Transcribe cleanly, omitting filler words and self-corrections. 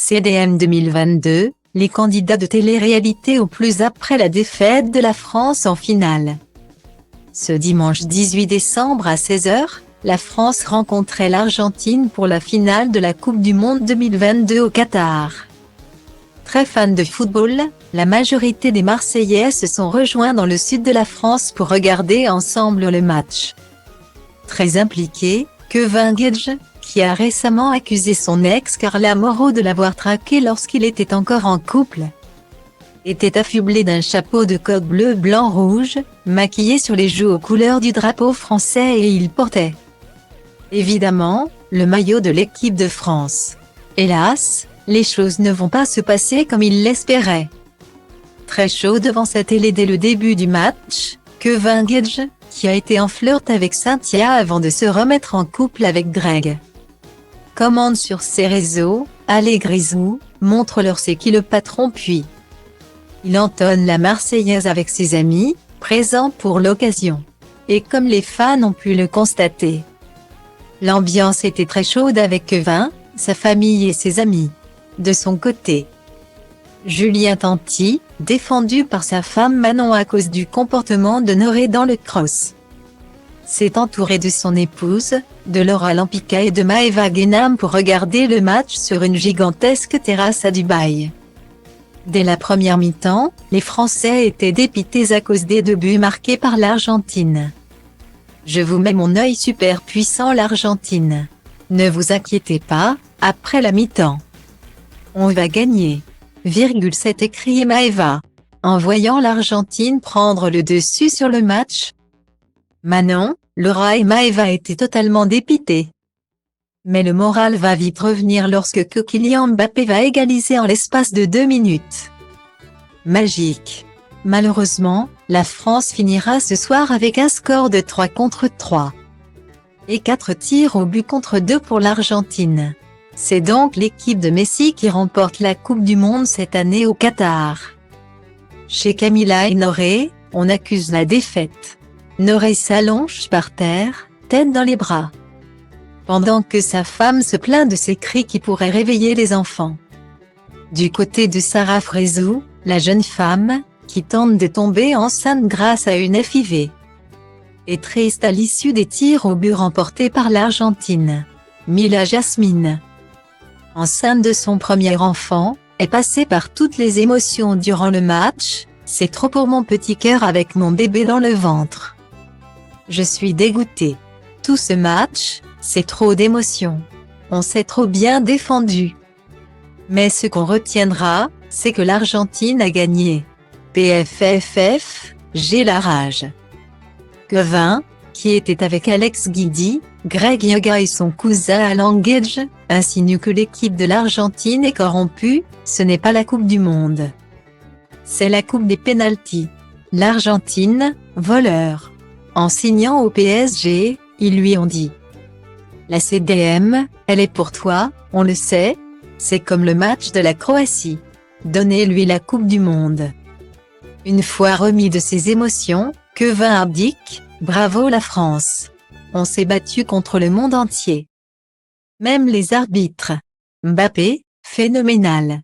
CDM 2022, les candidats de télé-réalité au plus après la défaite de la France en finale. Ce dimanche 18 décembre à 16 h, la France rencontrait l'Argentine pour la finale de la Coupe du Monde 2022 au Qatar. Très fans de football, la majorité des Marseillais se sont rejoints dans le sud de la France pour regarder ensemble le match. Très impliqué, Kevin Gedge, qui a récemment accusé son ex Carla Moreau de l'avoir traqué lorsqu'il était encore en couple, était affublé d'un chapeau de coq bleu-blanc-rouge, maquillé sur les joues aux couleurs du drapeau français et il portait, évidemment, le maillot de l'équipe de France. Hélas, les choses ne vont pas se passer comme il l'espérait. Très chaud devant sa télé dès le début du match, Kevin Gedge, qui a été en flirt avec Cynthia avant de se remettre en couple avec Greg, commande sur ses réseaux, « Allez Grisou, montre-leur c'est qui le patron » puis il entonne la Marseillaise avec ses amis, présents pour l'occasion. Et comme les fans ont pu le constater, l'ambiance était très chaude avec Kevin, sa famille et ses amis. De son côté, Julien Tanti, défendu par sa femme Manon à cause du comportement de Noré dans le cross, s'est entouré de son épouse, de Laura Lampika et de Maeva Guénam pour regarder le match sur une gigantesque terrasse à Dubaï. Dès la première mi-temps, les Français étaient dépités à cause des 2 buts marqués par l'Argentine. Je vous mets mon œil super puissant l'Argentine. Ne vous inquiétez pas, après la mi-temps, on va gagner. S'est écrié Maeva, en voyant l'Argentine prendre le dessus sur le match. Manon, Laura et Maeva étaient totalement dépitées. Mais le moral va vite revenir lorsque Kylian Mbappé va égaliser en l'espace de 2 minutes. Magique. Malheureusement, la France finira ce soir avec un score de 3-3. Et 4 tirs au but contre 2 pour l'Argentine. C'est donc l'équipe de Messi qui remporte la Coupe du Monde cette année au Qatar. Chez Camila et Noré, on accuse la défaite. Noré s'allonge par terre, tête dans les bras, pendant que sa femme se plaint de ses cris qui pourraient réveiller les enfants. Du côté de Sarah Frézou, la jeune femme, qui tente de tomber enceinte grâce à une FIV, est triste à l'issue des tirs au but remportés par l'Argentine. Mila Jasmine, enceinte de son premier enfant, est passée par toutes les émotions durant le match. C'est trop pour mon petit cœur avec mon bébé dans le ventre. Je suis dégoûtée. Tout ce match, c'est trop d'émotions. On s'est trop bien défendu. Mais ce qu'on retiendra, c'est que l'Argentine a gagné. PFFF, j'ai la rage. Kevin, qui était avec Alex Guidi, Greg Yoga et son cousin Alan Gedge, insinue que l'équipe de l'Argentine est corrompue. Ce n'est pas la Coupe du Monde. C'est la Coupe des pénaltys. L'Argentine, voleur. En signant au PSG, ils lui ont dit: la CDM, elle est pour toi, on le sait. C'est comme le match de la Croatie. Donnez-lui la Coupe du Monde. Une fois remis de ses émotions, Kevin abdique: bravo la France. On s'est battu contre le monde entier. Même les arbitres. Mbappé, phénoménal.